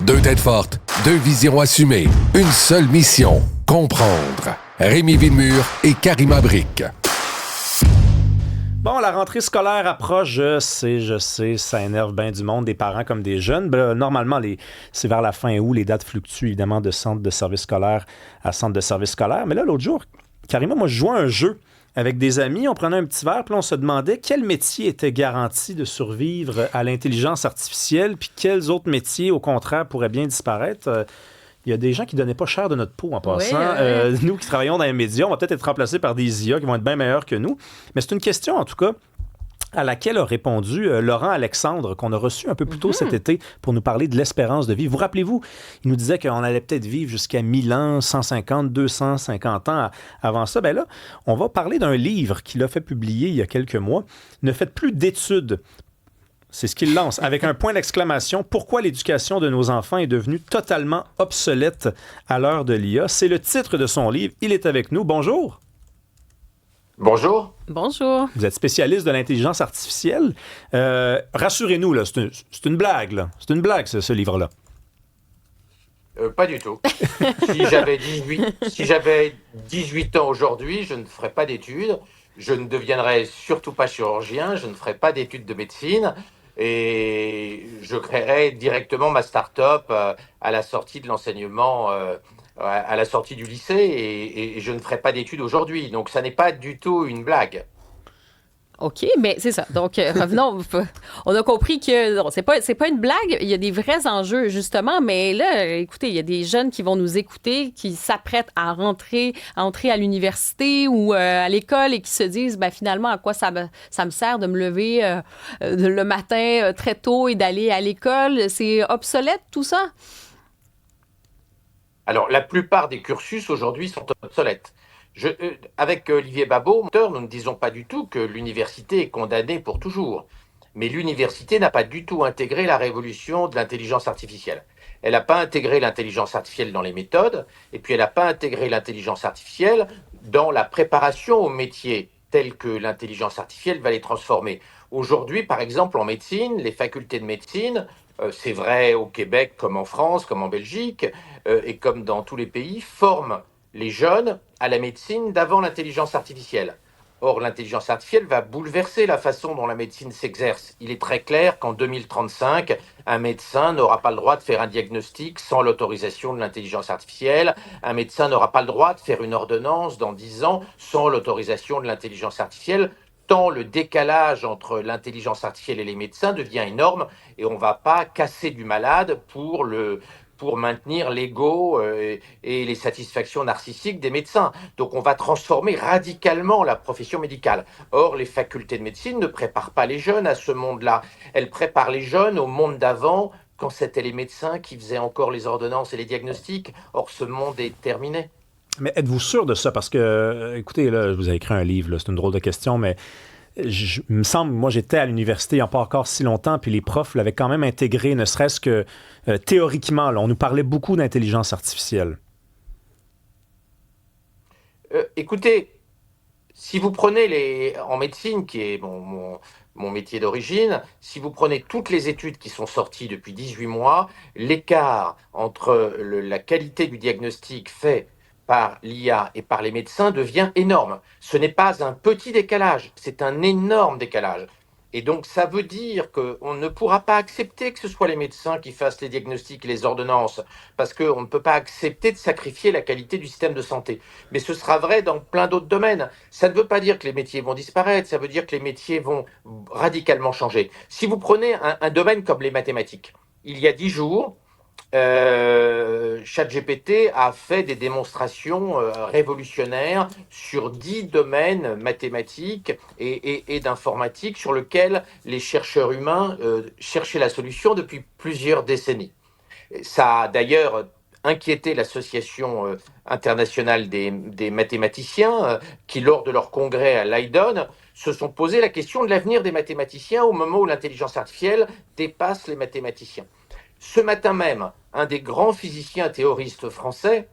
Deux têtes fortes, deux visions assumées, une seule mission, comprendre. Rémi Villemure et Karima Brick. Bon, la rentrée scolaire approche, je sais, ça énerve bien du monde, des parents comme des jeunes. Normalement, c'est vers la fin août, les dates fluctuent évidemment de centre de service scolaire à centre de service scolaire. Mais là, l'autre jour, Karima, moi, je jouais à un jeu avec des amis, on prenait un petit verre, puis on se demandait quel métier était garanti de survivre à l'intelligence artificielle, puis quels autres métiers, au contraire, pourraient bien disparaître. Il y a des gens qui ne donnaient pas cher de notre peau en passant. Oui. Nous qui travaillons dans les médias, on va peut-être être remplacés par des IA qui vont être bien meilleurs que nous. Mais c'est une question, en tout cas, à laquelle a répondu Laurent Alexandre, qu'on a reçu un peu plus tôt cet été pour nous parler de l'espérance de vie. Vous rappelez-vous, il nous disait qu'on allait peut-être vivre jusqu'à 1000 ans, 150, 250 ans avant ça. Ben là, on va parler d'un livre qu'il a fait publier il y a quelques mois. Ne faites plus d'études. C'est ce qu'il lance, avec un point d'exclamation. Pourquoi l'éducation de nos enfants est devenue totalement obsolète à l'heure de l'IA? C'est le titre de son livre. Il est avec nous. Bonjour. Bonjour. Bonjour. Vous êtes spécialiste de l'intelligence artificielle. Rassurez-nous, là, c'est une blague. Là. C'est une blague, ce livre-là. Pas du tout. Si j'avais 18 ans aujourd'hui, je ne ferais pas d'études. Je ne deviendrais surtout pas chirurgien. Je ne ferais pas d'études de médecine. Et je créerais directement ma start-up à la sortie de l'enseignement, à la sortie du lycée. Et je ne ferais pas d'études aujourd'hui. Donc, ça n'est pas du tout une blague. OK, mais c'est ça. Donc, revenons. On a compris que non, c'est pas une blague. Il y a des vrais enjeux, justement. Mais là, écoutez, il y a des jeunes qui vont nous écouter, qui s'apprêtent à entrer à l'université ou à l'école et qui se disent, ben, finalement, à quoi ça me sert de me lever le matin très tôt et d'aller à l'école? C'est obsolète, tout ça? Alors, la plupart des cursus aujourd'hui sont obsolètes. Avec Olivier Babot, nous ne disons pas du tout que l'université est condamnée pour toujours. Mais l'université n'a pas du tout intégré la révolution de l'intelligence artificielle. Elle n'a pas intégré l'intelligence artificielle dans les méthodes, et puis elle n'a pas intégré l'intelligence artificielle dans la préparation aux métiers tels que l'intelligence artificielle va les transformer. Aujourd'hui, par exemple, en médecine, les facultés de médecine, c'est vrai au Québec comme en France, comme en Belgique, et comme dans tous les pays, forment les jeunes à la médecine d'avant l'intelligence artificielle. Or, l'intelligence artificielle va bouleverser la façon dont la médecine s'exerce. Il est très clair qu'en 2035, un médecin n'aura pas le droit de faire un diagnostic sans l'autorisation de l'intelligence artificielle. Un médecin n'aura pas le droit de faire une ordonnance dans 10 ans sans l'autorisation de l'intelligence artificielle, tant le décalage entre l'intelligence artificielle et les médecins devient énorme et on ne va pas casser du malade pour maintenir l'ego et les satisfactions narcissiques des médecins. Donc on va transformer radicalement la profession médicale. Or, les facultés de médecine ne préparent pas les jeunes à ce monde-là. Elles préparent les jeunes au monde d'avant, quand c'était les médecins qui faisaient encore les ordonnances et les diagnostics. Or, ce monde est terminé. Mais êtes-vous sûr de ça? Parce que, écoutez, là, je vous ai écrit un livre, là, c'est une drôle de question, mais il me semble, moi, j'étais à l'université il n'y a pas encore si longtemps, puis les profs l'avaient quand même intégré, ne serait-ce que théoriquement. Là, on nous parlait beaucoup d'intelligence artificielle. Écoutez, si vous prenez en médecine, qui est mon métier d'origine, si vous prenez toutes les études qui sont sorties depuis 18 mois, l'écart entre la qualité du diagnostic fait par l'IA et par les médecins devient énorme. Ce n'est pas un petit décalage, c'est un énorme décalage. Et donc, ça veut dire qu'on ne pourra pas accepter que ce soit les médecins qui fassent les diagnostics et les ordonnances, parce qu'on ne peut pas accepter de sacrifier la qualité du système de santé. Mais ce sera vrai dans plein d'autres domaines. Ça ne veut pas dire que les métiers vont disparaître, ça veut dire que les métiers vont radicalement changer. Si vous prenez un domaine comme les mathématiques, il y a 10 jours, ChatGPT a fait des démonstrations révolutionnaires sur 10 domaines mathématiques et d'informatique sur lesquels les chercheurs humains cherchaient la solution depuis plusieurs décennies. Ça a d'ailleurs inquiété l'Association internationale des mathématiciens qui, lors de leur congrès à Leiden, se sont posé la question de l'avenir des mathématiciens au moment où l'intelligence artificielle dépasse les mathématiciens. Ce matin même, un des grands physiciens théoristes français,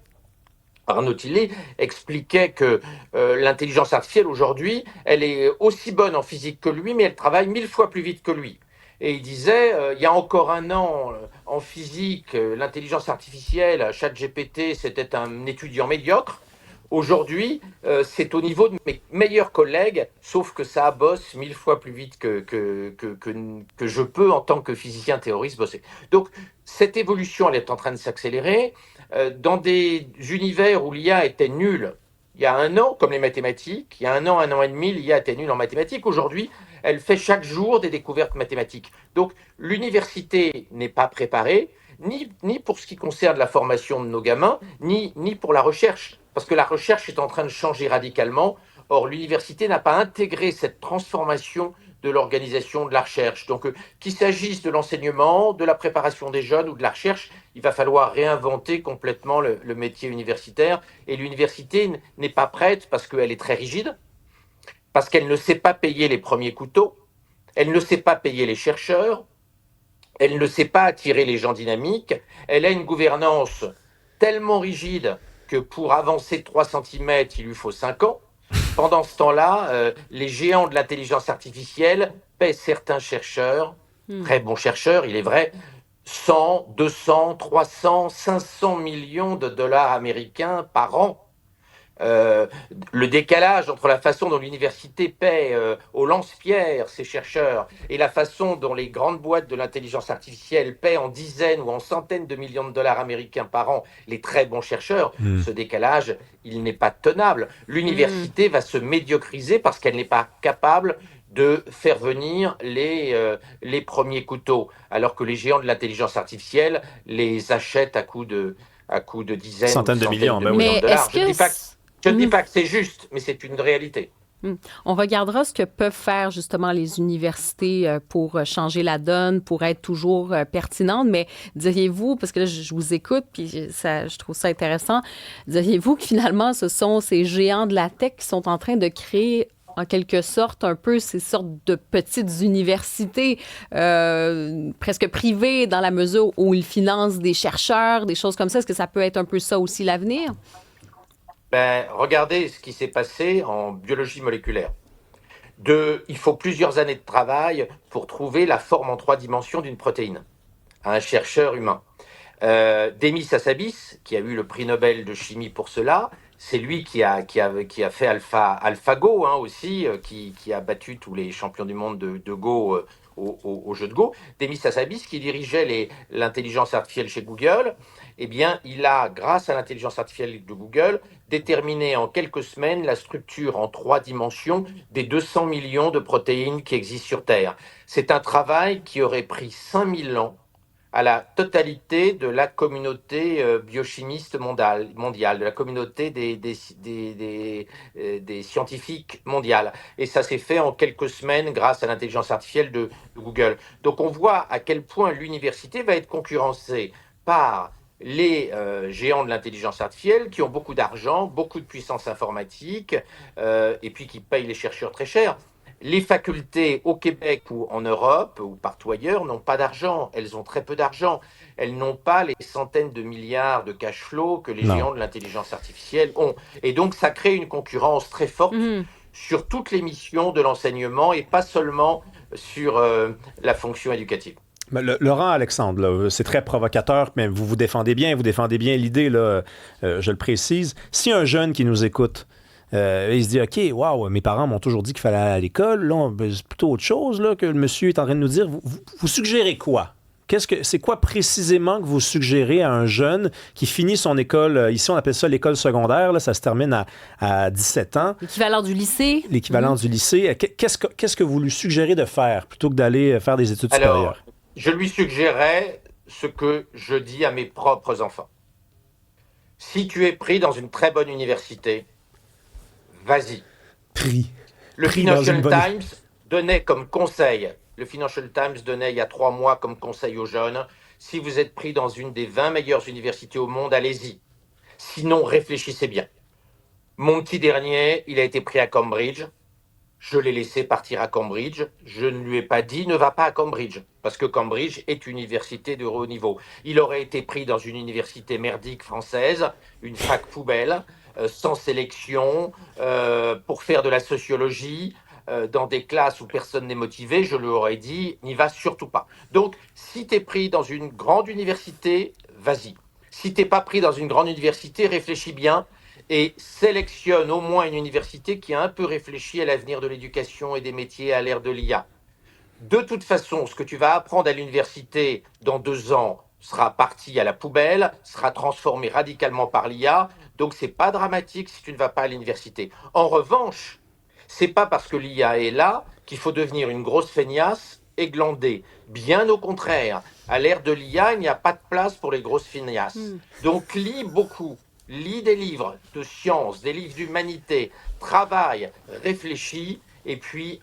Arnaud Tillet, expliquait que l'intelligence artificielle aujourd'hui, elle est aussi bonne en physique que lui, mais elle travaille 1000 fois plus vite que lui. et il disait, il y a encore un an, en physique, l'intelligence artificielle, ChatGPT, c'était un étudiant médiocre. Aujourd'hui, c'est au niveau de mes meilleurs collègues, sauf que ça bosse 1000 fois plus vite que je peux en tant que physicien théoriste bosser. Donc, cette évolution, elle est en train de s'accélérer. Dans des univers où l'IA était nulle, il y a un an, comme les mathématiques, il y a un an et demi, l'IA était nulle en mathématiques. Aujourd'hui, elle fait chaque jour des découvertes mathématiques. Donc, l'université n'est pas préparée, ni pour ce qui concerne la formation de nos gamins, ni pour la recherche. Parce que la recherche est en train de changer radicalement. Or, l'université n'a pas intégré cette transformation de l'organisation de la recherche. Donc, qu'il s'agisse de l'enseignement, de la préparation des jeunes ou de la recherche, il va falloir réinventer complètement le métier universitaire. Et l'université n'est pas prête parce qu'elle est très rigide, parce qu'elle ne sait pas payer les premiers couteaux, elle ne sait pas payer les chercheurs, elle ne sait pas attirer les gens dynamiques, elle a une gouvernance tellement rigide que pour avancer de 3 cm, il lui faut 5 ans. Pendant ce temps-là, les géants de l'intelligence artificielle paient certains chercheurs, très bons chercheurs, il est vrai, 100, 200, 300, 500 millions de dollars américains par an. Le décalage entre la façon dont l'université paie au lance-pierre ses chercheurs et la façon dont les grandes boîtes de l'intelligence artificielle paient en dizaines ou en centaines de millions de dollars américains par an les très bons chercheurs, ce décalage, il n'est pas tenable. L'université va se médiocriser parce qu'elle n'est pas capable de faire venir les premiers couteaux, alors que les géants de l'intelligence artificielle les achètent à coût de dizaines Centaines ou de millions, ben oui. millions de dollars. Je ne dis Mhm. pas que c'est juste, mais c'est une réalité. On regardera ce que peuvent faire justement les universités pour changer la donne, pour être toujours pertinentes, mais diriez-vous, parce que là, je vous écoute, puis ça, je trouve ça intéressant, diriez-vous que finalement, ce sont ces géants de la tech qui sont en train de créer en quelque sorte un peu ces sortes de petites universités presque privées dans la mesure où ils financent des chercheurs, des choses comme ça? Est-ce que ça peut être un peu ça aussi l'avenir? Regardez ce qui s'est passé en biologie moléculaire. Il faut plusieurs années de travail pour trouver la forme en 3 dimensions d'une protéine à un chercheur humain. Demis Hassabis, qui a eu le prix Nobel de chimie pour cela, c'est lui qui a fait AlphaGo aussi, qui a battu tous les champions du monde de Go au jeu de Go. Demis Hassabis, qui dirigeait l'intelligence artificielle chez Google, eh bien, il a, grâce à l'intelligence artificielle de Google, déterminé en quelques semaines la structure en 3 dimensions des 200 millions de protéines qui existent sur Terre. C'est un travail qui aurait pris 5000 ans à la totalité de la communauté biochimiste mondiale, de la communauté des scientifiques mondiales. Et ça s'est fait en quelques semaines grâce à l'intelligence artificielle de Google. Donc on voit à quel point l'université va être concurrencée par les géants de l'intelligence artificielle qui ont beaucoup d'argent, beaucoup de puissance informatique et puis qui payent les chercheurs très cher. Les facultés au Québec ou en Europe ou partout ailleurs n'ont pas d'argent. Elles ont très peu d'argent. Elles n'ont pas les centaines de milliards de cash flow que les géants de l'intelligence artificielle ont. Et donc, ça crée une concurrence très forte sur toutes les missions de l'enseignement et pas seulement sur la fonction éducative. Laurent Alexandre, là, c'est très provocateur, mais vous défendez bien l'idée, là, je le précise. Si un jeune qui nous écoute, il se dit, OK, wow, mes parents m'ont toujours dit qu'il fallait aller à l'école, là, c'est plutôt autre chose là, que le monsieur est en train de nous dire. Vous suggérez quoi? C'est quoi précisément que vous suggérez à un jeune qui finit son école, ici on appelle ça l'école secondaire, là, ça se termine à 17 ans. L'équivalent du lycée. L'équivalent du lycée. Qu'est-ce que vous lui suggérez de faire plutôt que d'aller faire des études supérieures? Je lui suggérerais ce que je dis à mes propres enfants. Si tu es pris dans une très bonne université, vas-y. Le Financial Times donnait comme conseil, il y a 3 mois comme conseil aux jeunes, si vous êtes pris dans une des 20 meilleures universités au monde, allez-y. Sinon, réfléchissez bien. Mon petit dernier, il a été pris à Cambridge. Je l'ai laissé partir à Cambridge. Je ne lui ai pas dit ne va pas à Cambridge, parce que Cambridge est une université de haut niveau. Il aurait été pris dans une université merdique française, une fac poubelle, sans sélection, pour faire de la sociologie. dans des classes où personne n'est motivé, je leur aurais dit, n'y va surtout pas. Donc, si tu es pris dans une grande université, vas-y. Si tu n'es pas pris dans une grande université, réfléchis bien et sélectionne au moins une université qui a un peu réfléchi à l'avenir de l'éducation et des métiers à l'ère de l'IA. De toute façon, ce que tu vas apprendre à l'université dans 2 ans sera parti à la poubelle, sera transformé radicalement par l'IA, donc c'est pas dramatique si tu ne vas pas à l'université. En revanche, c'est pas parce que l'IA est là qu'il faut devenir une grosse feignasse et glander. Bien au contraire, à l'ère de l'IA, il n'y a pas de place pour les grosses feignasses. Donc lis beaucoup, lis des livres de sciences, des livres d'humanité, travaille, réfléchis, et puis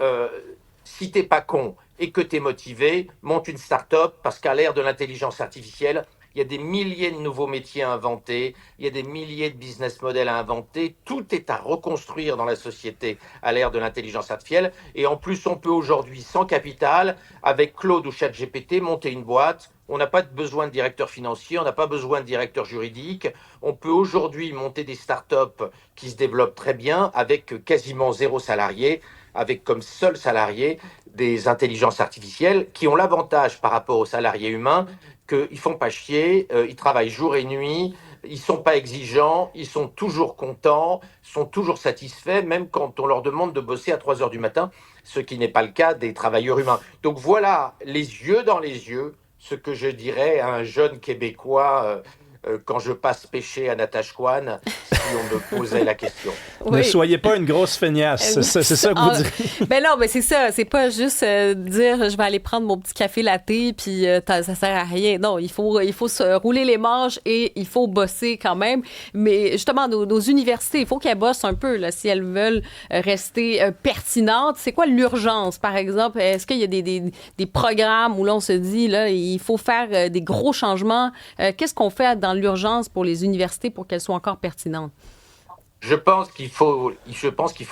si t'es pas con et que tu es motivé, monte une start-up parce qu'à l'ère de l'intelligence artificielle, il y a des milliers de nouveaux métiers à inventer, il y a des milliers de business models à inventer, tout est à reconstruire dans la société à l'ère de l'intelligence artificielle. Et en plus, on peut aujourd'hui, sans capital, avec Claude ou ChatGPT, monter une boîte. On n'a pas besoin de directeur financier, on n'a pas besoin de directeur juridique. On peut aujourd'hui monter des start-up qui se développent très bien avec quasiment 0 salarié, avec comme seul salarié des intelligences artificielles qui ont l'avantage par rapport aux salariés humains qu'ils ne font pas chier, ils travaillent jour et nuit, ils ne sont pas exigeants, ils sont toujours contents, sont toujours satisfaits, même quand on leur demande de bosser à 3 heures du matin, ce qui n'est pas le cas des travailleurs humains. Donc voilà, les yeux dans les yeux, ce que je dirais à un jeune Québécois quand je passe pêcher à Natashquan, si on me posait la question. Ne soyez pas une grosse feignasse, c'est ça que vous dites. Ben non, mais c'est ça. C'est pas juste dire je vais aller prendre mon petit café latte puis ça sert à rien. Non, il faut se rouler les manches et il faut bosser quand même. Mais justement, nos universités, il faut qu'elles bossent un peu là, si elles veulent rester pertinentes. C'est quoi l'urgence, par exemple? Est-ce qu'il y a des programmes où là, on se dit là, il faut faire des gros changements? Qu'est-ce qu'on fait dans l'urgence pour les universités pour qu'elles soient encore pertinentes? Je pense qu'il faut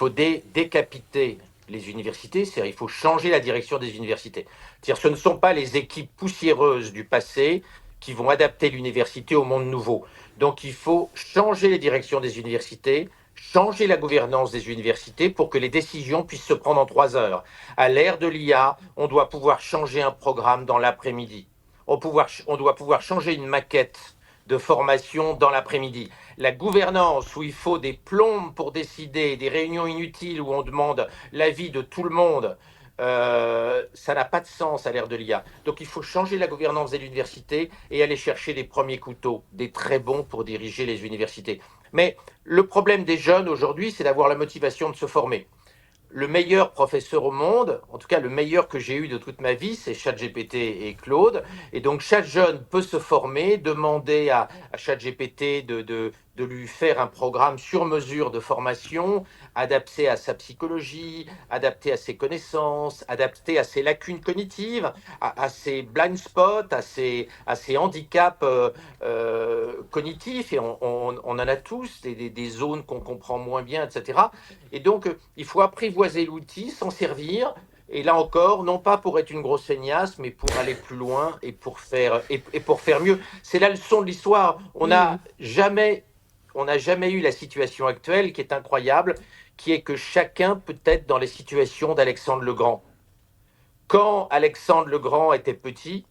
décapiter les universités, c'est-à-dire il faut changer la direction des universités. C'est-à-dire ce ne sont pas les équipes poussiéreuses du passé qui vont adapter l'université au monde nouveau. Donc il faut changer les directions des universités, changer la gouvernance des universités pour que les décisions puissent se prendre en 3 heures. À l'ère de l'IA, on doit pouvoir changer un programme dans l'après-midi. On doit pouvoir changer une maquette de formation dans l'après-midi. La gouvernance où il faut des plombes pour décider, des réunions inutiles où on demande l'avis de tout le monde, ça n'a pas de sens à l'ère de l'IA. Donc il faut changer la gouvernance de l'université et aller chercher des premiers couteaux, des très bons pour diriger les universités. Mais le problème des jeunes aujourd'hui, c'est d'avoir la motivation de se former. Le meilleur professeur au monde, en tout cas le meilleur que j'ai eu de toute ma vie, c'est ChatGPT et Claude. Et donc chaque jeune peut se former, demander à ChatGPT de lui faire un programme sur mesure de formation, adapté à sa psychologie, adapté à ses connaissances, adapté à ses lacunes cognitives, à ses blind spots, à ses handicaps cognitifs. Et on en a tous, des zones qu'on comprend moins bien, etc. Et donc, il faut apprivoiser l'outil, s'en servir. Et là encore, non pas pour être une grosse feignasse, mais pour aller plus loin et pour faire mieux. C'est la leçon de l'histoire. On n'a jamais eu la situation actuelle qui est incroyable, qui est que chacun peut être dans les situations d'Alexandre le Grand. Quand Alexandre le Grand était petit,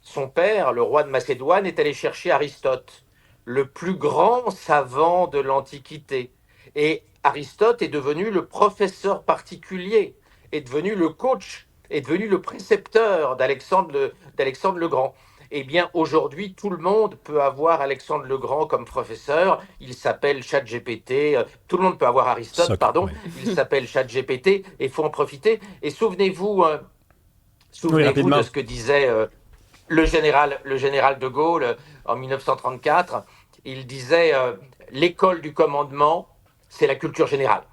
son père, le roi de Macédoine, est allé chercher Aristote, le plus grand savant de l'Antiquité. Et Aristote est devenu le professeur particulier, est devenu le coach, est devenu le précepteur d'Alexandre le Grand. Eh bien, aujourd'hui, tout le monde peut avoir Alexandre le Grand comme professeur. Il s'appelle ChatGPT. Tout le monde peut avoir Aristote, pardon. Il s'appelle ChatGPT et il faut en profiter. Et souvenez-vous de ce que disait le général de Gaulle en 1934. Il disait l'école du commandement, c'est la culture générale.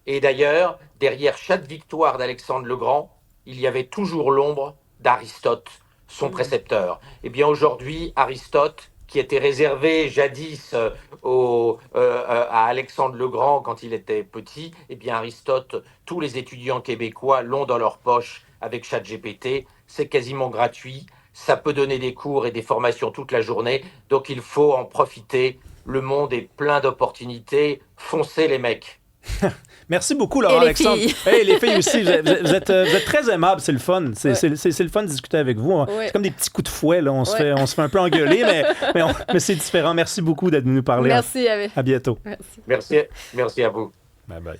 Et d'ailleurs, derrière chaque victoire d'Alexandre le Grand, il y avait toujours l'ombre d'Aristote, son précepteur. Eh bien aujourd'hui, Aristote, qui était réservé jadis à Alexandre le Grand quand il était petit, eh bien Aristote, tous les étudiants québécois l'ont dans leur poche avec ChatGPT. C'est quasiment gratuit. Ça peut donner des cours et des formations toute la journée. Donc il faut en profiter. Le monde est plein d'opportunités. Foncez les mecs. Merci beaucoup, Laurent Alexandre. Filles. Hey, les filles aussi, vous êtes très aimables, c'est le fun. C'est le fun de discuter avec vous. C'est comme des petits coups de fouet, là. On se fait un peu engueuler, mais c'est différent. Merci beaucoup d'être venu nous parler. Merci. À bientôt. Merci. Merci à vous. Bye bye.